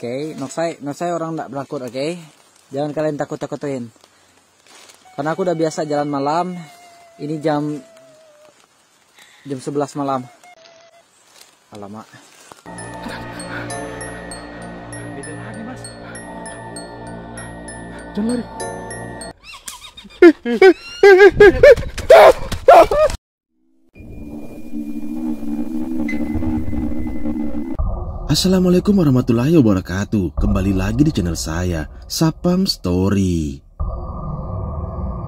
Oke, not saya orang nggak bertakut, oke? Jangan kalian takut-takutin. Karena aku udah biasa jalan malam. Ini jam 11 malam. Alamak. Beda lagi, Mas. Jangan lari. Assalamualaikum warahmatullahi wabarakatuh. Kembali lagi di channel saya, Sapam Story.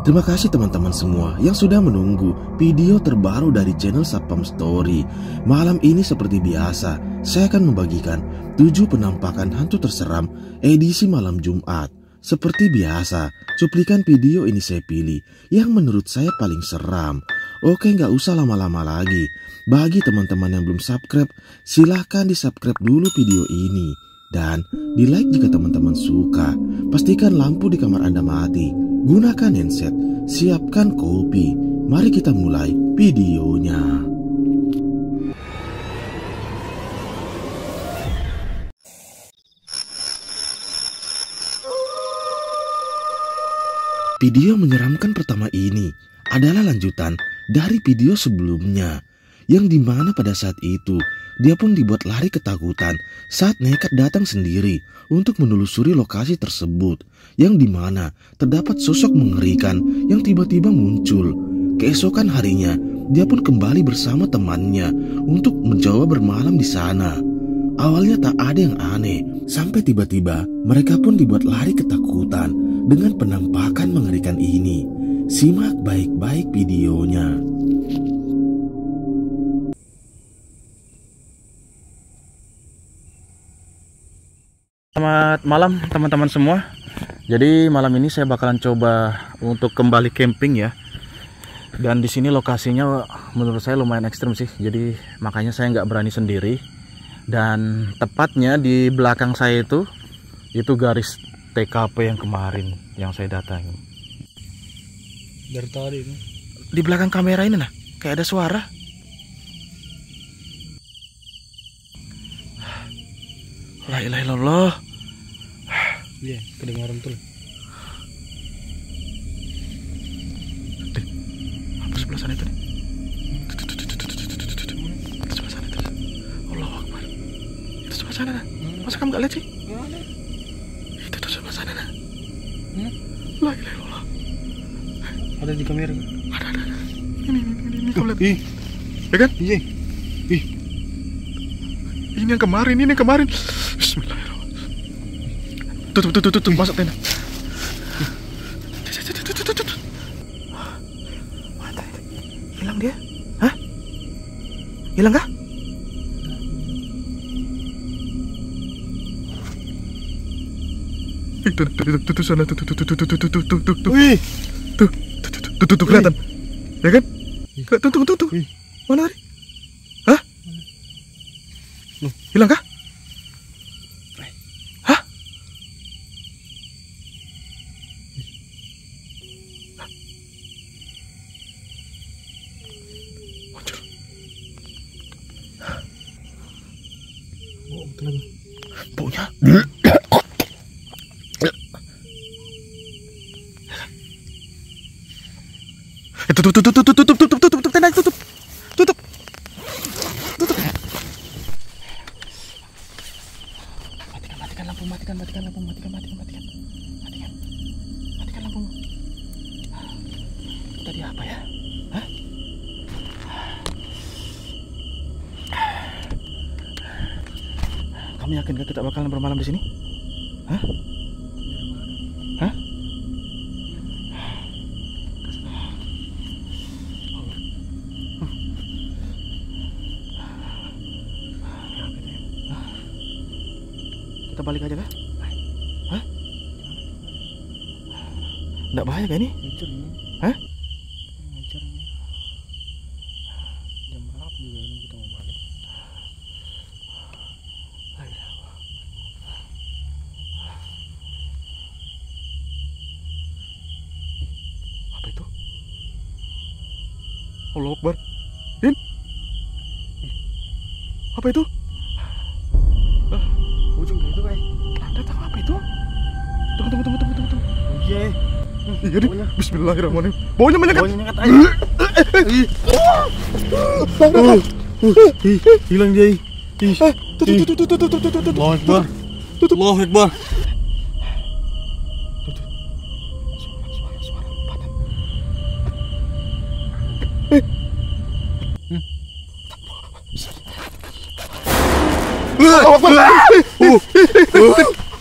Terima kasih teman-teman semua yang sudah menunggu video terbaru dari channel Sapam Story. Malam ini seperti biasa, saya akan membagikan 7 penampakan hantu terseram edisi malam Jumat. Seperti biasa, cuplikan video ini saya pilih yang menurut saya paling seram. Oke, nggak usah lama-lama lagi. Bagi teman-teman yang belum subscribe, silahkan di-subscribe dulu video ini. Dan di-like jika teman-teman suka. Pastikan lampu di kamar Anda mati. Gunakan handset, siapkan kopi. Mari kita mulai videonya. Video menyeramkan pertama ini adalah lanjutan dari video sebelumnya, yang dimana pada saat itu dia pun dibuat lari ketakutan saat nekat datang sendiri untuk menelusuri lokasi tersebut, yang dimana terdapat sosok mengerikan yang tiba-tiba muncul. Keesokan harinya dia pun kembali bersama temannya untuk mencoba bermalam di sana. Awalnya tak ada yang aneh, sampai tiba-tiba mereka pun dibuat lari ketakutan dengan penampakan mengerikan ini. Simak baik-baik videonya. Selamat malam teman-teman semua. Jadi malam ini saya bakalan coba untuk kembali camping ya. Dan di sini lokasinya menurut saya lumayan ekstrim sih. Jadi makanya saya nggak berani sendiri. Dan tepatnya di belakang saya itu garis TKP yang kemarin yang saya datangi. Dari tadi itu. Di belakang kamera ini nah, kayak ada suara. La ilaha illallah. Iya, kedengaran tuh. Apa sebelah sana itu nih? Itu sebelah sana itu. Allahu Akbar. Itu sebelah sana nah. Masa kamu gak lihat sih? Itu sebelah sana nah. La ilaha illallah. Ada di kamera. Ada. Ini kamu lihat. Ih, ya kan? iya. Ih, ini yang kemarin. Bismillahirrahmanirrahim. Tutup, masuk tenda. Hilang dia? Hah? Hilang kah? Tuh sana, tuh. wih, Tuh kelihatan. Ya kan? Tuh. Ih. Mana tadi? Hah? Hilang kah? Hah? Muncul. oh, betul lagi. Baunya. Tutup tenda, tutup. Matikan lampu. Matikan lampu. Tadi apa ya? Hah? Kamu yakin gak kita bakalan bermalam di sini? Hah? Kita balik aja kah? Hah? Nggak bahaya kah ini? Hancur ini. Hah? Hancur ini. Jam berapa juga ini kita mau balik? Apa itu? Allahu Akbar. Din? Apa itu? Ujung kayak itu kayak. Iya. Jadi bismillahirrahmanirrahim. Baunya menyengat. Baunya nyengat aja. Hilang dia. Tuh. Allahu Akbar. Allahu Akbar.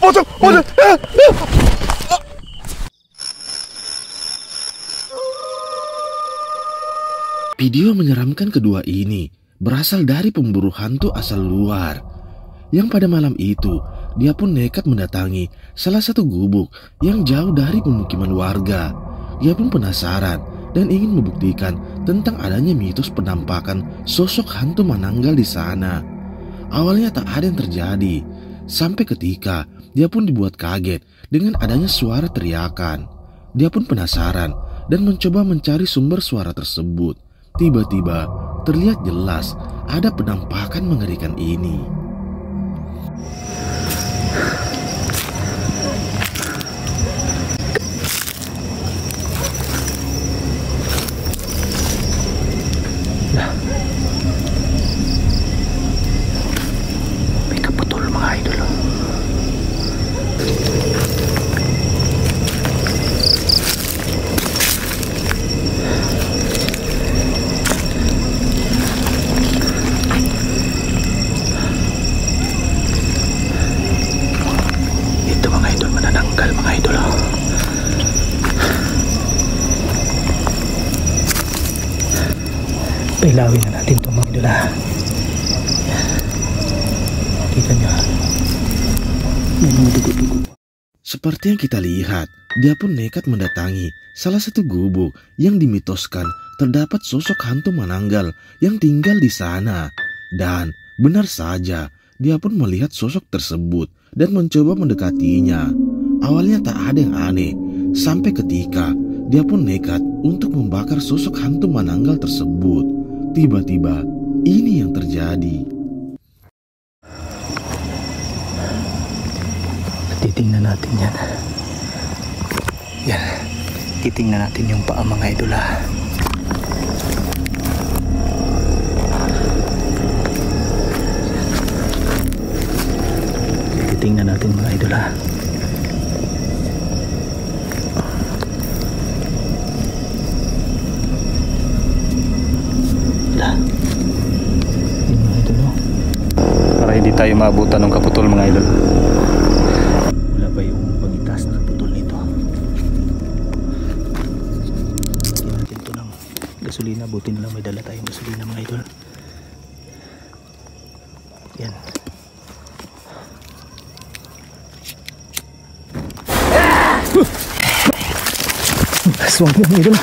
Pocong. Video menyeramkan kedua ini berasal dari pemburu hantu asal luar. Yang pada malam itu, dia pun nekat mendatangi salah satu gubuk yang jauh dari pemukiman warga. Dia pun penasaran dan ingin membuktikan tentang adanya mitos penampakan sosok hantu mananggal di sana. Awalnya tak ada yang terjadi, sampai ketika dia pun dibuat kaget dengan adanya suara teriakan. Dia pun penasaran dan mencoba mencari sumber suara tersebut. Tiba-tiba terlihat jelas ada penampakan mengerikan ini. Mereka betul mga idol. Itu mga idol, manananggal mga idol. Pailawin na natin ito mga idol. Kita nyo. May mga dugo-dugo. Seperti yang kita lihat, dia pun nekat mendatangi salah satu gubuk yang dimitoskan terdapat sosok hantu mananggal yang tinggal di sana. Dan benar saja, dia pun melihat sosok tersebut dan mencoba mendekatinya. Awalnya tak ada yang aneh, sampai ketika dia pun nekat untuk membakar sosok hantu mananggal tersebut. Tiba-tiba, ini yang terjadi. Titingnan natin yan. Yan. Titingnan natin yung paa mga idol. Titingnan natin mga idol. Yan mga idol. Para hindi tayo maabutan ng kaputol mga idol. Wala ba yung pagitas na kaputol nito? Lagyan natin ito ng gasolina. Buti na lang may dala tayong gasolina mga idol. Yan. Aswang mga idol.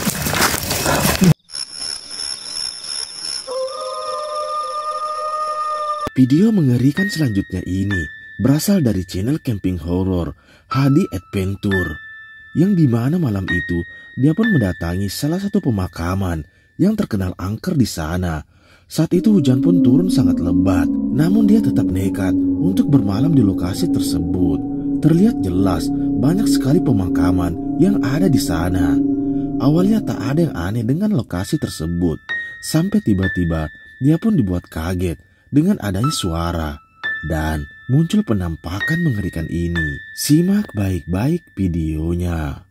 Video mengerikan selanjutnya ini berasal dari channel camping horror Hadi Adventure, yang dimana malam itu dia pun mendatangi salah satu pemakaman yang terkenal angker di sana. Saat itu hujan pun turun sangat lebat, namun dia tetap nekat untuk bermalam di lokasi tersebut. Terlihat jelas banyak sekali pemakaman yang ada di sana. Awalnya tak ada yang aneh dengan lokasi tersebut, sampai tiba-tiba dia pun dibuat kaget dengan adanya suara dan muncul penampakan mengerikan ini. Simak baik-baik videonya.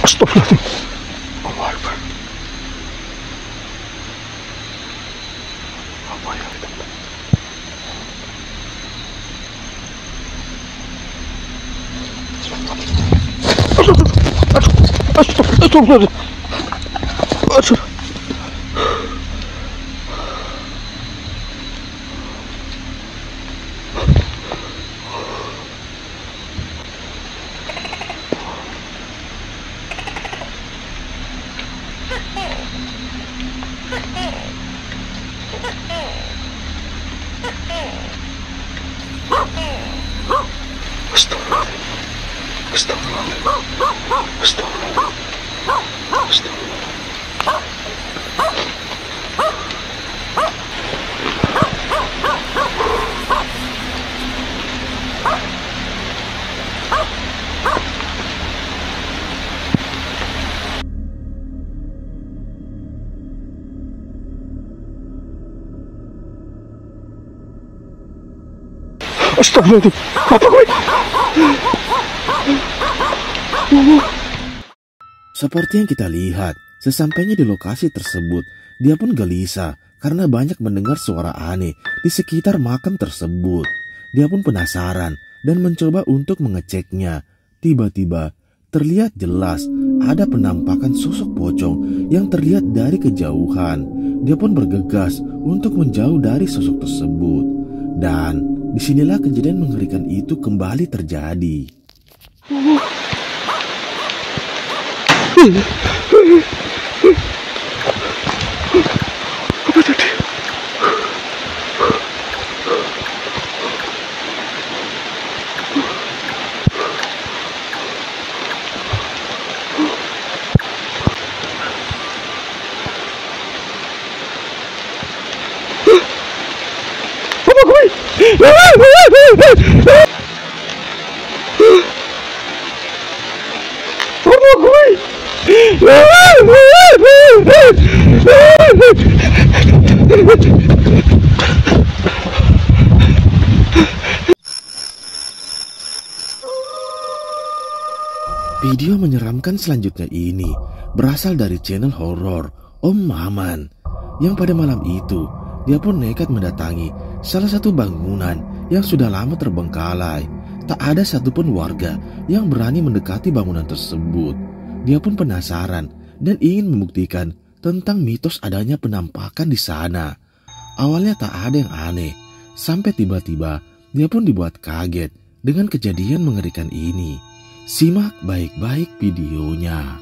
Astagfirullahaladzim. Allahu Akbar. Apa yang kita Astagfirullah. Astagfirullahaladzim. Apa gue? Seperti yang kita lihat, sesampainya di lokasi tersebut, dia pun gelisah karena banyak mendengar suara aneh di sekitar makam tersebut. Dia pun penasaran dan mencoba untuk mengeceknya. Tiba-tiba, terlihat jelas ada penampakan sosok pocong yang terlihat dari kejauhan. Dia pun bergegas untuk menjauh dari sosok tersebut. Dan disinilah kejadian mengerikan itu kembali terjadi. Apa tadi? Apa gue? Apa gue? Video menyeramkan selanjutnya ini berasal dari channel horor Om Maman, yang pada malam itu dia pun nekat mendatangi salah satu bangunan yang sudah lama terbengkalai. Tak ada satupun warga yang berani mendekati bangunan tersebut. Dia pun penasaran dan ingin membuktikan tentang mitos adanya penampakan di sana. Awalnya tak ada yang aneh, sampai tiba-tiba dia pun dibuat kaget dengan kejadian mengerikan ini. Simak baik-baik videonya.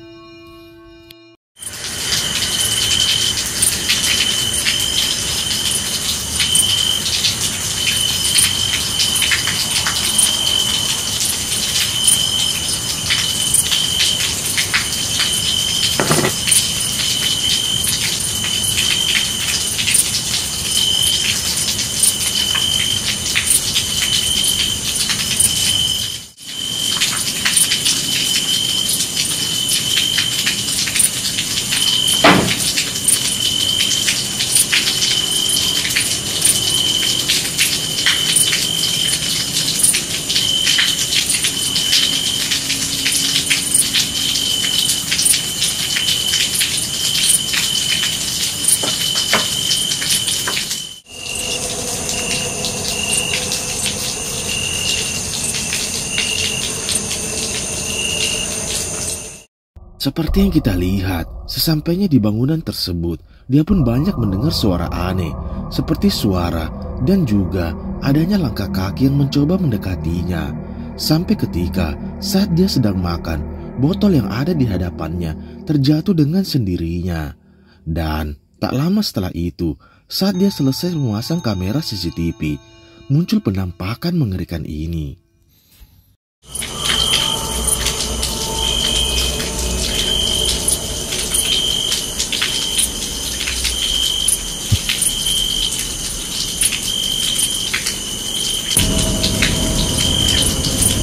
Seperti yang kita lihat, sesampainya di bangunan tersebut, dia pun banyak mendengar suara aneh, seperti suara dan juga adanya langkah kaki yang mencoba mendekatinya. Sampai ketika saat dia sedang makan, botol yang ada di hadapannya terjatuh dengan sendirinya. Dan tak lama setelah itu, saat dia selesai memasang kamera CCTV, muncul penampakan mengerikan ini.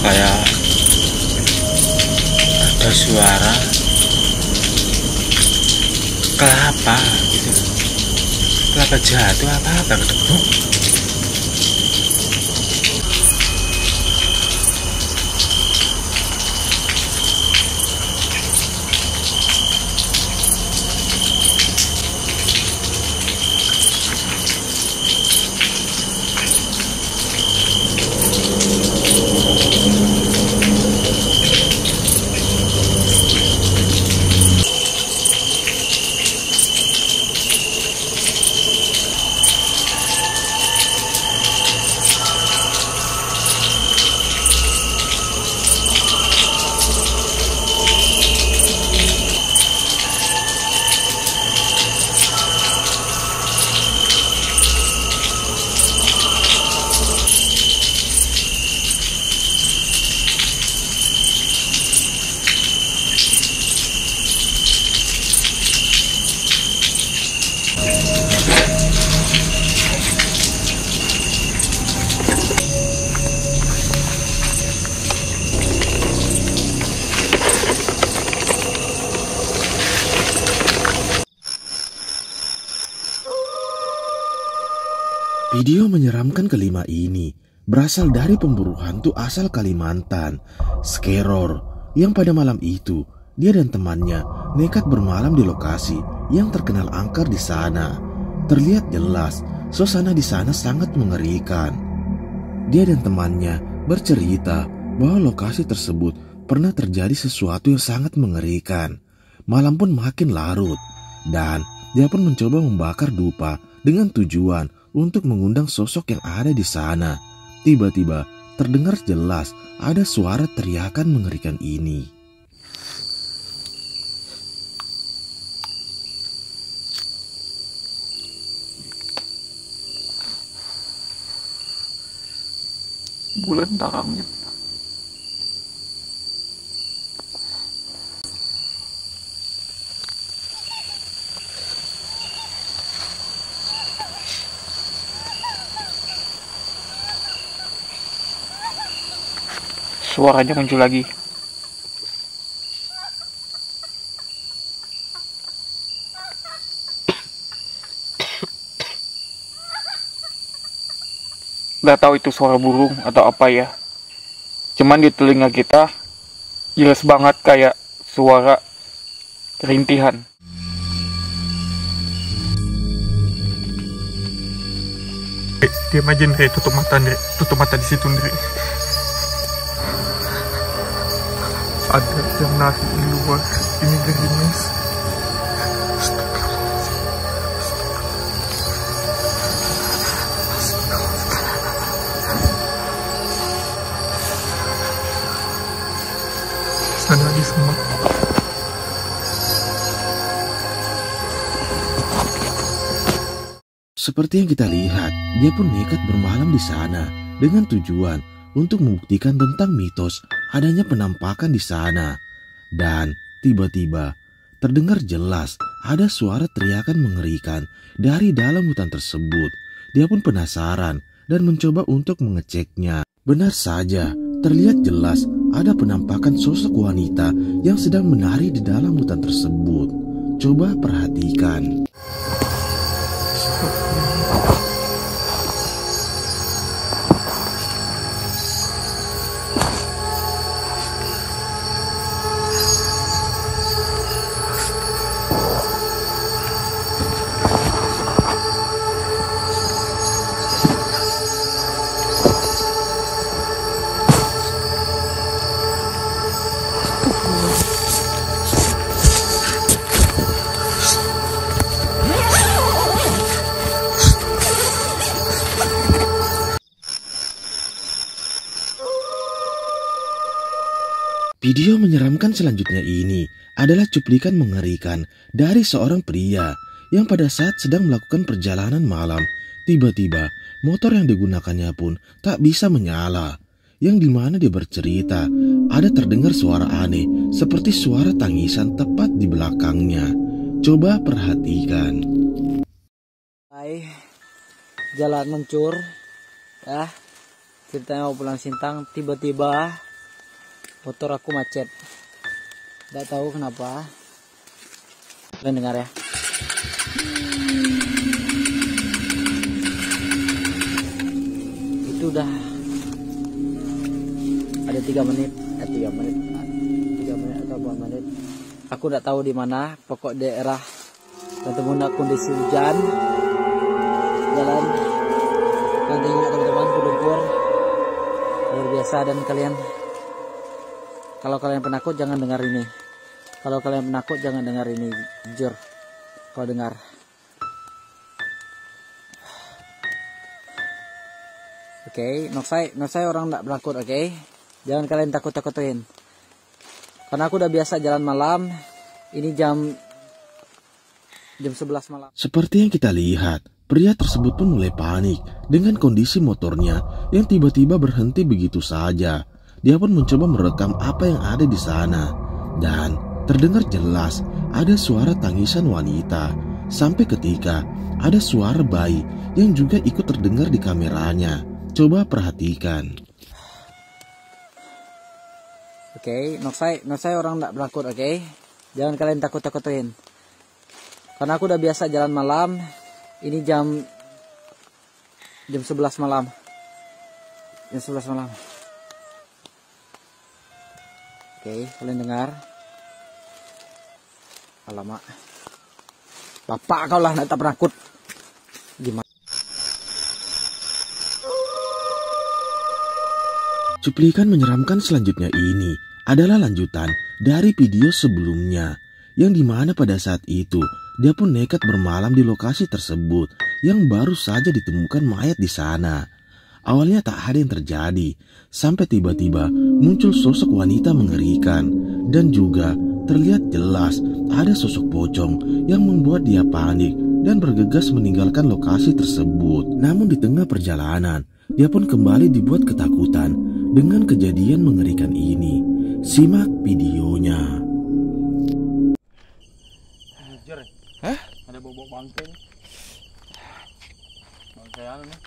Kayak ada suara kelapa gitu, kelapa jatuh apa ketemu. Video menyeramkan kelima ini berasal dari pemburu hantu asal Kalimantan, Skeror, yang pada malam itu dia dan temannya nekat bermalam di lokasi yang terkenal angker di sana. Terlihat jelas suasana di sana sangat mengerikan. Dia dan temannya bercerita bahwa lokasi tersebut pernah terjadi sesuatu yang sangat mengerikan. Malam pun makin larut dan dia pun mencoba membakar dupa dengan tujuan untuk mengundang sosok yang ada di sana. Tiba-tiba terdengar jelas ada suara teriakan mengerikan ini. Bulan tarangnya. Suaranya muncul lagi. Gak tahu itu suara burung atau apa ya. Cuman di telinga kita jelas banget kayak suara rintihan. Diam aja Ndre, tutup mata Ndre, tutup mata di situ Ndre. Ada yang nari di luar, ini gerimis. Sana di semua. Seperti yang kita lihat, dia pun nekat bermalam di sana dengan tujuan untuk membuktikan tentang mitos adanya penampakan di sana. Dan tiba-tiba terdengar jelas ada suara teriakan mengerikan dari dalam hutan tersebut. Dia pun penasaran dan mencoba untuk mengeceknya. Benar saja, terlihat jelas ada penampakan sosok wanita yang sedang menari di dalam hutan tersebut. Coba perhatikan. Video menyeramkan selanjutnya ini adalah cuplikan mengerikan dari seorang pria yang pada saat sedang melakukan perjalanan malam, tiba-tiba motor yang digunakannya pun tak bisa menyala. Yang dimana dia bercerita ada terdengar suara aneh seperti suara tangisan tepat di belakangnya. Coba perhatikan. Hai, jalan mencur, ya. Ceritanya mau pulang Sintang, tiba-tiba motor aku macet. Tidak tahu kenapa. Kalian dengar ya. Itu udah ada 3 menit, 3 menit atau 4 menit. Aku tidak tahu di mana. Pokok daerah ketemu kondisi hujan. Jalan. Kalian tengok teman-teman, lumpur luar biasa. Dan kalian, kalau kalian penakut jangan dengar ini. Kalau kalian penakut jangan dengar ini, jujur. Kalau dengar. Oke, nok saya orang tidak penakut, oke? Jangan kalian takut-takutin. Karena aku udah biasa jalan malam. Ini jam 11 malam. Seperti yang kita lihat, pria tersebut pun mulai panik dengan kondisi motornya yang tiba-tiba berhenti begitu saja. Dia pun mencoba merekam apa yang ada di sana. Dan terdengar jelas ada suara tangisan wanita. Sampai ketika ada suara bayi yang juga ikut terdengar di kameranya. Coba perhatikan. Oke, nok saya orang tidak penakut, oke? Jangan kalian takut-takutin. Karena aku udah biasa jalan malam. Ini jam 11 malam. Jam 11 malam. Oke, kalian dengar? Alamak. Bapak kau lah nak tak penakut. Gimana? Cuplikan menyeramkan selanjutnya ini adalah lanjutan dari video sebelumnya, yang dimana pada saat itu dia pun nekat bermalam di lokasi tersebut yang baru saja ditemukan mayat di sana. Awalnya tak ada yang terjadi, sampai tiba-tiba muncul sosok wanita mengerikan, dan juga terlihat jelas ada sosok pocong yang membuat dia panik dan bergegas meninggalkan lokasi tersebut. Namun di tengah perjalanan, dia pun kembali dibuat ketakutan dengan kejadian mengerikan ini. Simak videonya. Hah? Ada bobok bangkai nih. Bangkai anu nih.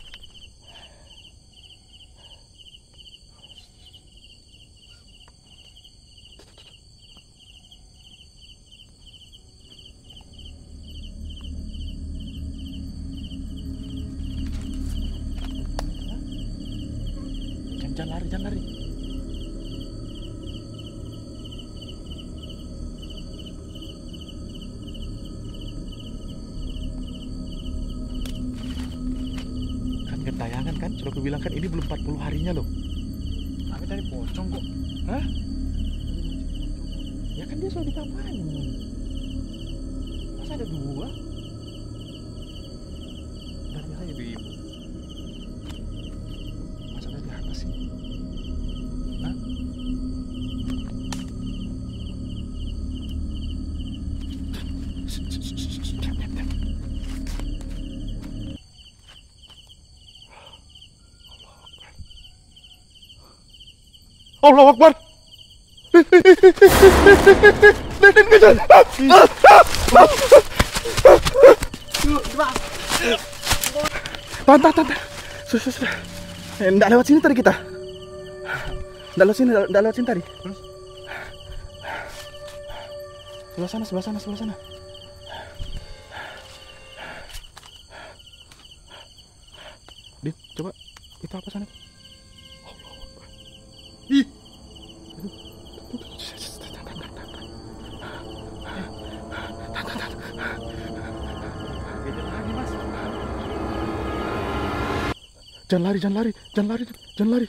Jangan lari, jangan lari. Kan gentayangan kan, sudah aku bilang kan ini belum 40 harinya loh. Tapi tadi pocong kok. Hah? Ya kan dia sudah dikapain. Masa ada dua? Dari aja ibu. Masa ada di atas sih? Hah? Allah Akbar. Tahan. Sudah. Nggak lewat sini tadi kita. Nggak lewat sini tadi. Sebelah sana. Dit, coba itu apa sana? Ih. Jangan lari.